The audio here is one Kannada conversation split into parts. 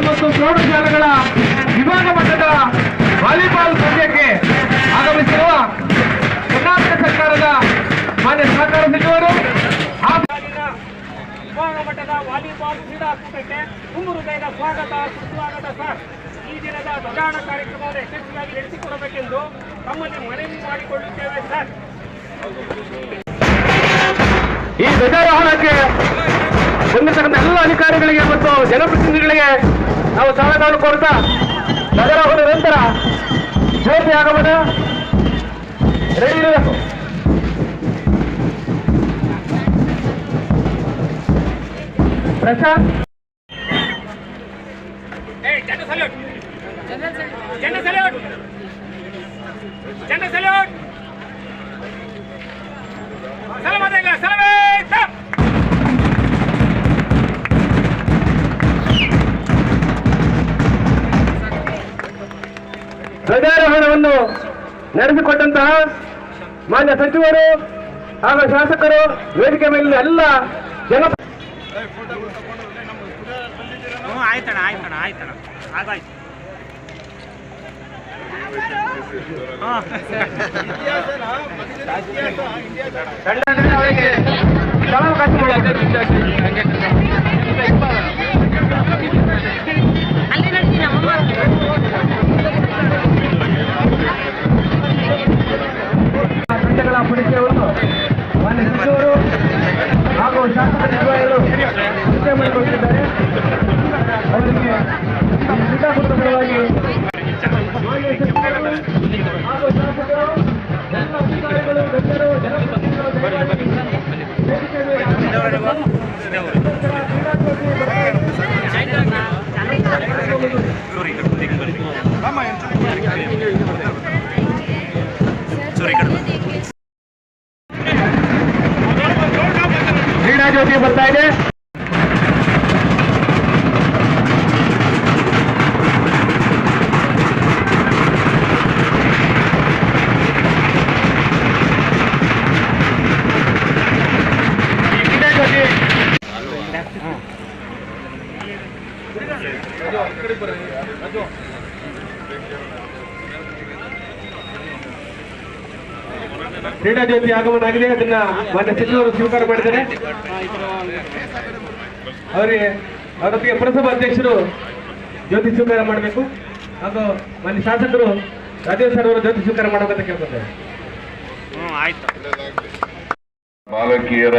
ಮತ್ತು ಪ್ರೌಢಶಾಲೆಗಳ ವಿಭಾಗ ಮಟ್ಟದ ವಾಲಿಬಾಲ್ ಪಂದ್ಯಕ್ಕೆ ಆಗಮಿಸಿರುವ ಕರ್ನಾಟಕ ಸರ್ಕಾರದ ಮಾನ್ಯ ಸಹಕಾರ ಸಚಿವರು ವಿಭಾಗ ಮಟ್ಟದ ವಾಲಿಬಾಲ್ ಕ್ರೀಡಾಕೂಟಕ್ಕೆ ತುಂಬು ಹೃದಯದ ಸ್ವಾಗತ ಸುಸ್ವಾಗತ ಸರ್. ಈ ದಿನದ ಧ್ವಜಾರೋಹಣ ಕಾರ್ಯಕ್ರಮವನ್ನು ಯಶಸ್ವಿಯಾಗಿ ನಡೆಸಿಕೊಡಬೇಕೆಂದು ತಮ್ಮಲ್ಲಿ ಮನವಿ ಮಾಡಿಕೊಳ್ಳುತ್ತೇವೆ ಸರ್. ಈ ಧ್ವಜಾರೋಹಣಕ್ಕೆ ಬಂದಿರತಕ್ಕಂಥ ಎಲ್ಲ ಅಧಿಕಾರಿಗಳಿಗೆ ಮತ್ತು ಜನಪ್ರತಿನಿಧಿಗಳಿಗೆ ನಾವು ಸ್ವಾಗತವನ್ನು ಕೋರುತ್ತಾ ಧ್ವಜಾರೋಹಣ ನಂತರ ಜ್ಯೋತಿ ಆಗಮನ ರೆಡಿ ಇರಬೇಕು. ಪ್ರಶಾಂತ್ ಜನ ಸಲ್ಯೂಟ್ ಜನ ಸಲ್ಯೂಟ್ ಜನ ಸಲ್ಯೂಟ್ ಸಲಮದೇಗ ಸಲಮೇತ ಧ್ವಜಾರೋಹಣವನ್ನು ನಡೆಸಿಕೊಟ್ಟಂತಹ ಮಾನ್ಯ ಸಚಿವರು ಹಾಗೂ ಶಾಸಕರು, ವೇದಿಕೆ ಮೇಲಿನ ಎಲ್ಲ ಜನ ಆಯ್ತಣ್ಣ ಆಯ್ತಣ್ಣ ಆಯ್ತಣ್ಣ ಆಗಾಯ್ತು. ಅವರಿಗೆ ಸ್ಥಳಾವಕಾಶ ತಂಡಗಳ ಪರಿಚಯವನ್ನು ಮಾನ್ಯ ಸಚಿವರು ಹಾಗೂ ಶಾಸಕ ನಿರ್ವಾಹಕರು ಪರಿಚಯ ಮಾಡಿಕೊಟ್ಟಿದ್ದಾರೆ. ಅವರಿಗೆ ಕ್ರೀಡಾಕೂಟದ ಪರವಾಗಿ ಹಾಗೂ ಶಾಸಕರು, ಎಲ್ಲ ಅಧಿಕಾರಿಗಳು, ಗಣ್ಯರು, ಕ್ರೀಡಾ ಜ್ಯೋತಿ ಬರ್ತಾ ಇದೆ. ಕ್ರೀಡಾ ಜ್ಯೋತಿ ಆಗಮನ ಆಗಿದೆ. ಅದನ್ನ ಮಾನ್ಯ ಸಚಿವರು ಸ್ವೀಕಾರ ಮಾಡಿದ್ದಾರೆ. ಅವರೊಟ್ಟಿಗೆ ಪುರಸಭಾ ಅಧ್ಯಕ್ಷರು ಜ್ಯೋತಿ ಸ್ವೀಕಾರ ಮಾಡಬೇಕು ಹಾಗೂ ಮಾನ್ಯ ಶಾಸಕರು ರಾಜೇಶ್ ಸರ್ ಅವರು ಜ್ಯೋತಿ ಸ್ವೀಕಾರ ಮಾಡಬೇಕಂತ ಕೇಳ್ಕೊತಾರೆ. ಬಾಲಕಿಯರ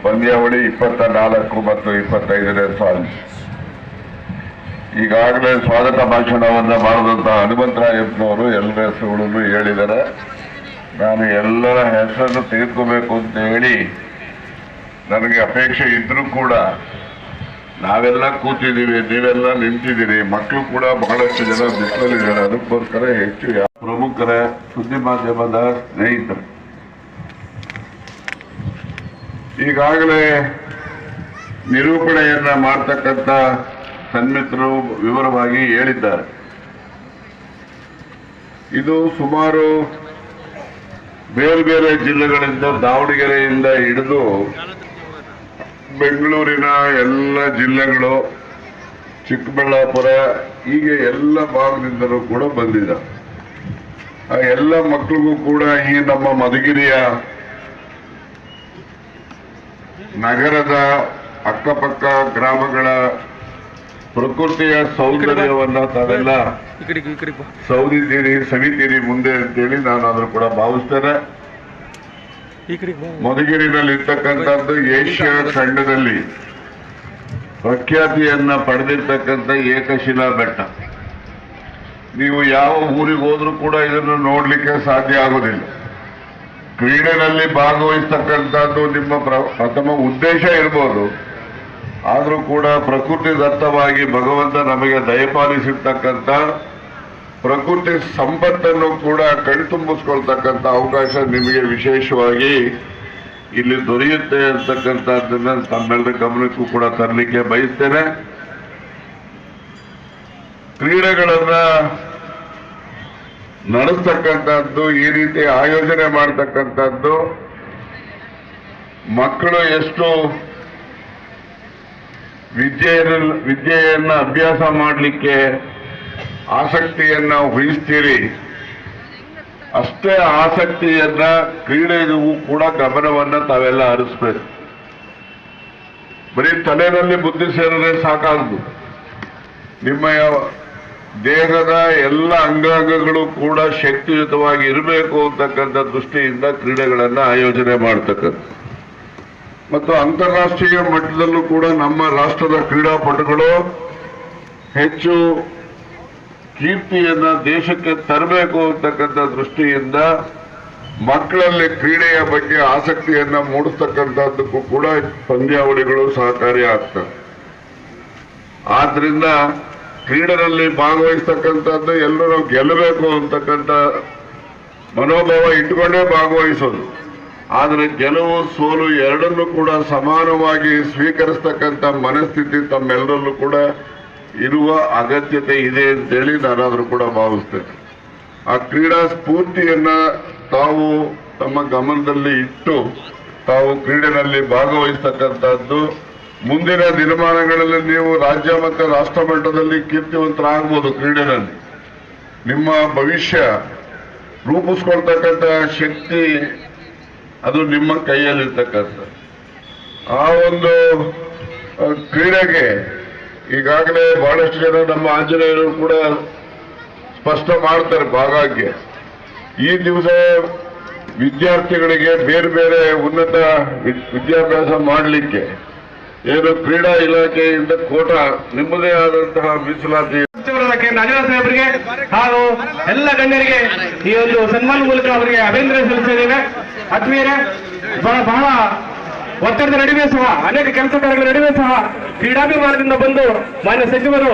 ಪಂದ್ಯಾವಳಿ 24 ಮತ್ತು 25ನೇ ಸಾಲು. ಈಗಾಗಲೇ ಸ್ವಾಗತ ಭಾಷಣವನ್ನು ಮಾಡಿದಂತಹ ಹನುಮಂತರಾಯಪ್ಪನವರು ಎಲ್ಲರ ಹೆಸರುಗಳನ್ನು ಹೇಳಿದ್ದಾರೆ. ನಾನು ಎಲ್ಲರ ಹೆಸರನ್ನು ತೆಗೆದುಕೋಬೇಕು ಅಂತ ಹೇಳಿ ನನಗೆ ಅಪೇಕ್ಷೆ ಇದ್ರೂ ಕೂಡ ನಾವೆಲ್ಲ ಕೂತಿದ್ದೀವಿ, ನೀವೆಲ್ಲ ನಿಂತಿದ್ದೀರಿ, ಮಕ್ಕಳು ಕೂಡ ಬಹಳಷ್ಟು ಜನ ಬಿಸಿಲಲ್ಲಿದ್ದಾರೆ. ಅದಕ್ಕೋಸ್ಕರ ಹೆಚ್ಚು ಪ್ರಮುಖರ ಸುದ್ದಿ ಮಾಧ್ಯಮದ ಸ್ನೇಹಿತರು ಈಗಾಗಲೇ ನಿರೂಪಣೆಯನ್ನ ಮಾಡ್ತಕ್ಕಂಥ ಸನ್ಮಿತ್ರರು ವಿವರವಾಗಿ ಹೇಳಿದ್ದಾರೆ. ಇದು ಸುಮಾರು ಬೇರೆ ಬೇರೆ ಜಿಲ್ಲೆಗಳಿಂದ, ದಾವಣಗೆರೆಯಿಂದ ಹಿಡಿದು ಬೆಂಗಳೂರಿನ ಎಲ್ಲ ಜಿಲ್ಲೆಗಳು, ಚಿಕ್ಕಬಳ್ಳಾಪುರ, ಹೀಗೆ ಎಲ್ಲ ಭಾಗದಿಂದಲೂ ಕೂಡ ಬಂದಿದ್ದಾರೆ. ಆ ಎಲ್ಲ ಮಕ್ಕಳಿಗೂ ಕೂಡ ಈ ನಮ್ಮ ಮಧುಗಿರಿಯ ನಗರದ ಅಕ್ಕಪಕ್ಕ ಗ್ರಾಮಗಳ ಪ್ರಕೃತಿಯ ಸೌಂದರ್ಯವನ್ನ ತಾವೆಲ್ಲ ಸವಿತೀರಿ ಮುಂದೆ ಅಂತೇಳಿ ನಾನು ಅದನ್ನು ಕೂಡ ಭಾವಿಸ್ತೇನೆ. ಮಧುಗಿರಿನಲ್ಲಿರ್ತಕ್ಕಂಥದ್ದು ಏಷ್ಯಾ ಖಂಡದಲ್ಲಿ ಪ್ರಖ್ಯಾತಿಯನ್ನ ಪಡೆದಿರ್ತಕ್ಕಂಥ ಏಕಶಿಲಾ ಬೆಟ್ಟ. ನೀವು ಯಾವ ಊರಿಗೆ ಹೋದ್ರೂ ಕೂಡ ಇದನ್ನು ನೋಡ್ಲಿಕ್ಕೆ ಸಾಧ್ಯ ಆಗೋದಿಲ್ಲ. ಕ್ರೀಡೆಯಲ್ಲಿ ಭಾಗವಹಿಸ್ತಕ್ಕಂಥದ್ದು ನಿಮ್ಮ ಪ್ರಥಮ ಉದ್ದೇಶ ಇರ್ಬೋದು, ಆದರೂ ಕೂಡ ಪ್ರಕೃತಿ ದತ್ತವಾಗಿ ಭಗವಂತ ನಮಗೆ ದಯಪಾಲಿಸಿರ್ತಕ್ಕಂಥ ಪ್ರಕೃತಿ ಸಂಪತ್ತನ್ನು ಕೂಡ ಕಣ್ತುಂಬಿಸ್ಕೊಳ್ತಕ್ಕಂಥ ಅವಕಾಶ ನಿಮಗೆ ವಿಶೇಷವಾಗಿ ಇಲ್ಲಿ ದೊರೆಯುತ್ತೆ ಅಂತಕ್ಕಂಥದ್ದನ್ನ ತಮ್ಮೆಲ್ಲರ ಗಮನಕ್ಕೂ ಕೂಡ ತರಲಿಕ್ಕೆ ಬಯಸ್ತೇನೆ. ಕ್ರೀಡೆಗಳನ್ನ ನಡೆಸ್ತಕ್ಕಂಥದ್ದು, ಈ ರೀತಿ ಆಯೋಜನೆ ಮಾಡತಕ್ಕಂಥದ್ದು ಮಕ್ಕಳು ಎಷ್ಟು ವಿದ್ಯೆಯನ್ನ ಅಭ್ಯಾಸ ಮಾಡಲಿಕ್ಕೆ ಆಸಕ್ತಿಯನ್ನ ವಹಿಸ್ತೀರಿ, ಅಷ್ಟೇ ಆಸಕ್ತಿಯನ್ನ ಕ್ರೀಡೆಗೂ ಕೂಡ ಗಮನವನ್ನ ತಾವೆಲ್ಲ ಹರಿಸ್ಬೇಕು. ಬರೀ ತಲೆಯಲ್ಲಿ ಬುದ್ಧಿ ಸೇರಿದ್ರೆ ಸಾಕಾಗದು. ನಿಮ್ಮ ದೇಹದ ಎಲ್ಲ ಅಂಗಾಂಗಗಳು ಕೂಡ ಶಕ್ತಿಯುತವಾಗಿ ಇರಬೇಕು ಅಂತಕ್ಕಂಥ ದೃಷ್ಟಿಯಿಂದ ಕ್ರೀಡೆಗಳನ್ನ ಆಯೋಜನೆ ಮಾಡ್ತಕ್ಕಂಥ ಮತ್ತು ಅಂತಾರಾಷ್ಟ್ರೀಯ ಮಟ್ಟದಲ್ಲೂ ಕೂಡ ನಮ್ಮ ರಾಷ್ಟ್ರದ ಕ್ರೀಡಾಪಟುಗಳು ಹೆಚ್ಚು ಕೀರ್ತಿಯನ್ನ ದೇಶಕ್ಕೆ ತರಬೇಕು ಅಂತಕ್ಕಂಥ ದೃಷ್ಟಿಯಿಂದ ಮಕ್ಕಳಲ್ಲಿ ಕ್ರೀಡೆಯ ಬಗ್ಗೆ ಆಸಕ್ತಿಯನ್ನ ಮೂಡಿಸ್ತಕ್ಕಂಥದ್ದಕ್ಕೂ ಕೂಡ ಪಂದ್ಯಾವಳಿಗಳು ಸಹಕಾರಿ ಆಗ್ತವೆ. ಆದ್ರಿಂದ ಕ್ರೀಡೆಯಲ್ಲಿ ಭಾಗವಹಿಸ್ತಕ್ಕಂಥದ್ದು ಎಲ್ಲರೂ ಗೆಲ್ಲಬೇಕು ಅಂತಕ್ಕಂಥ ಮನೋಭಾವ ಇಟ್ಟುಕೊಂಡೇ ಭಾಗವಹಿಸೋದು. ಆದರೆ ಗೆಲುವು ಸೋಲು ಎರಡನ್ನೂ ಕೂಡ ಸಮಾನವಾಗಿ ಸ್ವೀಕರಿಸ್ತಕ್ಕಂಥ ಮನಸ್ಥಿತಿ ತಮ್ಮೆಲ್ಲರಲ್ಲೂ ಕೂಡ ಇರುವ ಅಗತ್ಯತೆ ಇದೆ ಅಂತೇಳಿ ನಾನಾದರೂ ಕೂಡ ಭಾವಿಸ್ತೇನೆ. ಆ ಕ್ರೀಡಾ ಸ್ಫೂರ್ತಿಯನ್ನ ತಾವು ತಮ್ಮ ಗಮನದಲ್ಲಿ ಇಟ್ಟು ತಾವು ಕ್ರೀಡೆಯಲ್ಲಿ ಭಾಗವಹಿಸ್ತಕ್ಕಂಥದ್ದು ಮುಂದಿನ ದಿನಮಾನಗಳಲ್ಲಿ ನೀವು ರಾಜ್ಯ ಮತ್ತು ರಾಷ್ಟ್ರ ಮಟ್ಟದಲ್ಲಿ ಕೀರ್ತಿವಂತರಾಗಬಹುದು. ಕ್ರೀಡೆಯಲ್ಲಿ ನಿಮ್ಮ ಭವಿಷ್ಯ ರೂಪಿಸ್ಕೊಳ್ತಕ್ಕಂಥ ಶಕ್ತಿ ಅದು ನಿಮ್ಮ ಕೈಯಲ್ಲಿರ್ತಕ್ಕಂಥ ಆ ಒಂದು ಕ್ರೀಡೆಗೆ ಈಗಾಗಲೇ ಬಹಳಷ್ಟು ಜನ ನಮ್ಮ ಆಂಜನೇಯರು ಕೂಡ ಸ್ಪಷ್ಟ ಮಾಡ್ತಾರೆ ಭಾಗಕ್ಕೆ. ಈ ದಿವಸ ವಿದ್ಯಾರ್ಥಿಗಳಿಗೆ ಬೇರೆ ಬೇರೆ ಉನ್ನತ ವಿದ್ಯಾಭ್ಯಾಸ ಮಾಡಲಿಕ್ಕೆ ಏನು ಕ್ರೀಡಾ ಇಲಾಖೆಯಿಂದ ಕೋಟಾ ನಿಮ್ಮದೇ ಆದಂತಹ ಮೀಸಲಾತಿ ಸಾಹೇಬರಿಗೆ ಹಾಗೂ ಎಲ್ಲ ಗಣ್ಯರಿಗೆ ಈ ಒಂದು ಸನ್ಮಾನ ಮೂಲಕ ಅವರಿಗೆ ಅಭಿನಂದನೆ ಸಲ್ಲಿಸಿದ್ದೇವೆ. ಆತ್ಮೀಯರೇ, ಬಹಳ ಒತ್ತಡದ ನಡುವೆ ಸಹ ಅನೇಕ ಕೆಲಸ ಕಾರ್ಯಗಳ ನಡುವೆ ಸಹ ಕ್ರೀಡಾಭಿಮಾನದಿಂದ ಬಂದು ಮಾನ್ಯ ಸಚಿವರು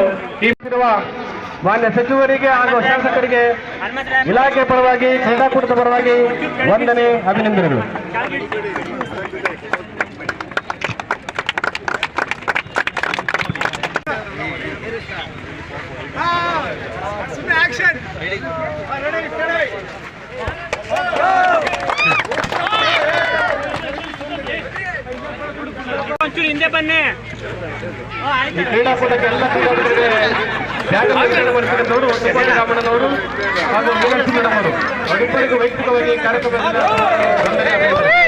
ಮಾನ್ಯ ಸಚಿವರಿಗೆ ಹಾಗೂ ಶಾಸಕರಿಗೆ ಇಲಾಖೆ ಪರವಾಗಿ ಕ್ರೀಡಾಕೂಟದ ಪರವಾಗಿ ವಂದನೆ, ಅಭಿನಂದನೆಗಳು. ಒಂಚೂರು ಹಿಂದೆ ಬನ್ನಿ. ಈ ಕ್ರೀಡಾಕೂಟಕ್ಕೆ ಎಲ್ಲ ಕ್ರೀಡಾಪಟುಗಳಿಗೆ ರಾಮಣ್ಣನವರು ಹಾಗೂ ಮೀನಾಕ್ಷಿ ಮೇಡಮ್ ಅವರು ಅವರಿಬ್ಬರಿಗೂ ವೈಯಕ್ತಿಕವಾಗಿ ಕಾರ್ಯಕ್ರಮದಿಂದ ವಂದನೆ, ಅಭಿನಂದನೆ.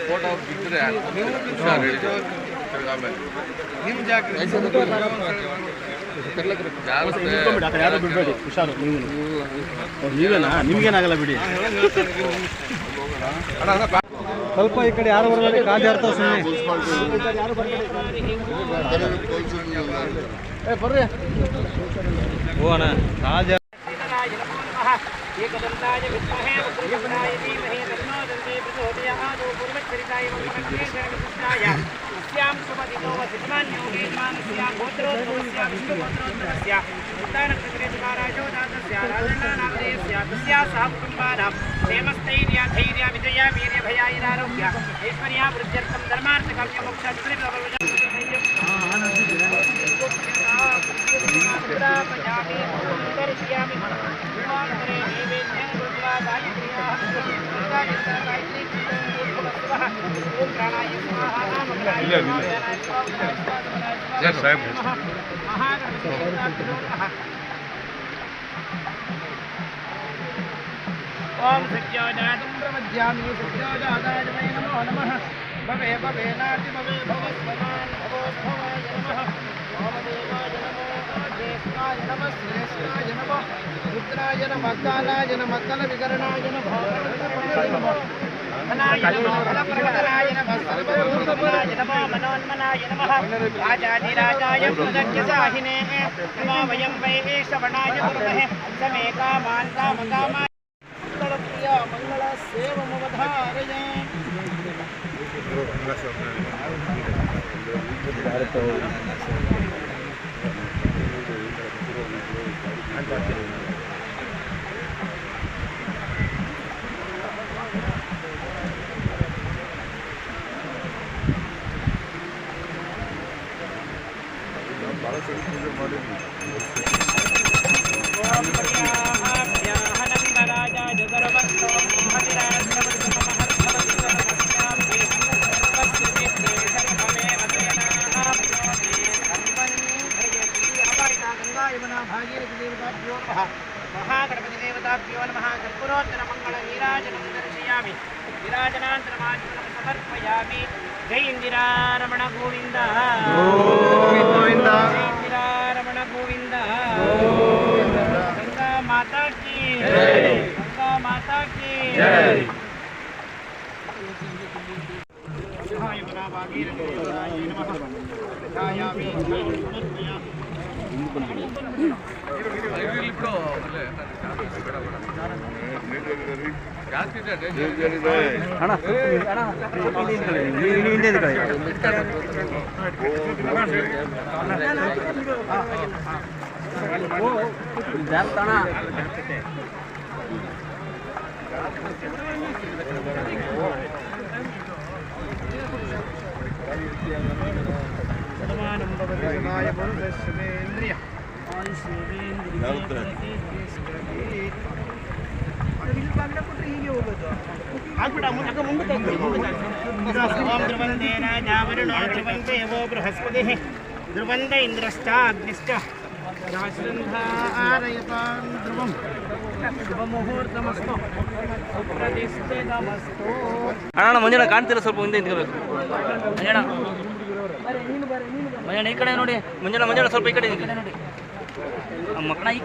ಫೋಟೋ ಬಿದ್ದರೆ ನಿಮ್ ಯಾರು ಬಿಡ್ಬೇಡಿ, ಹುಷಾರು. ನೀವೇನಾ? ನಿಮ್ಗೇನಾಗಲ್ಲ ಬಿಡಿ. ಸ್ವಲ್ಪ ಈ ಕಡೆ ಯಾರು ಬರಬೇಡಿ, ಕಾಲು ಇರ್ತಾವ ಸುಮ್ಮನೆ. ಬರ್ರಿ ಹೋಗೋಣ. ಕಾಲು एकदन्ताय विद्महे वक्रतुण्डाय धीमहि तन्नो दन्ते प्रचोदयात् पूर्वचरिताय वक्रतुण्डाय अस्यां सुमतितो वसिष्मान् योगेज्मानस्यां गोत्रोद्भवस्यां विष्णुगोत्रोद्भवस्य उत्तानक्षत्रे महाराजो दातस्य राजन्नानामदेयस्य तस्याः सह कुटुम्बानां क्षेमस्थैर्य धैर्य विजय वीर्य भयाैरारोग्य ऐश्वर्या वृद्ध्यर्थं धर्मार्थकाम्यमोक्षात् ओम सत्योजातं प्रमध्यामि सत्योजाताय वै नमो नमः भवे भवेनाति भवे भवस्वमान् भवोद्भवाय नमः वामदेवाय नमो ज्येष्ठाय नमः श्रेष्ठाय नमः रुद्राय नमः कालाय नमः कलविकरणाय नमः धनाय नमः फलप्रदनाय नमः सर्वभूतमनाय नमः मनोन्मनाय नमः राजाधिराजाय प्रदज्ञसाहिने नमो वयं वै श्रवणाय कुर्महे समे कामान् कामकामाय मंगलप्रिय मंगल सेवमवधारय महागणपति देवताभ्यो नमः कर्पूरोत्तर मंगल नीराजनं दर्शयामि नीराजनान्तरमाचमनं समर्पयामि जय इंदिरा रमण गोविंद गोविंद जय इंदिरा रमण गोविंद गंगा माता की जय गंगा माता की जय बृहस्पतिः ध्रुवन्त इंद्रश्च अग्निश्च राश्रन्धारयतां ध्रुवं शुभमुहूर्तमस्तु सुप्रतिष्ठितमस्तु ಅಣ್ಣ ಮಂಜಣ್ಣ ಕಾಣ್ತೀರ ಸ್ವಲ್ಪ ಮುಂದೆ ನಿಂತ್ಕೋಬೇಕು ಮಂಜಣ್ಣ ಮಂಜಣ್ಣ ಈ ಕಡೆ ನೋಡಿ ಮಂಜಣ್ಣ ಸ್ವಲ್ಪ ಈ ಕಡೆ ನೋಡಿ ಮಕ್ಕಳ ಈ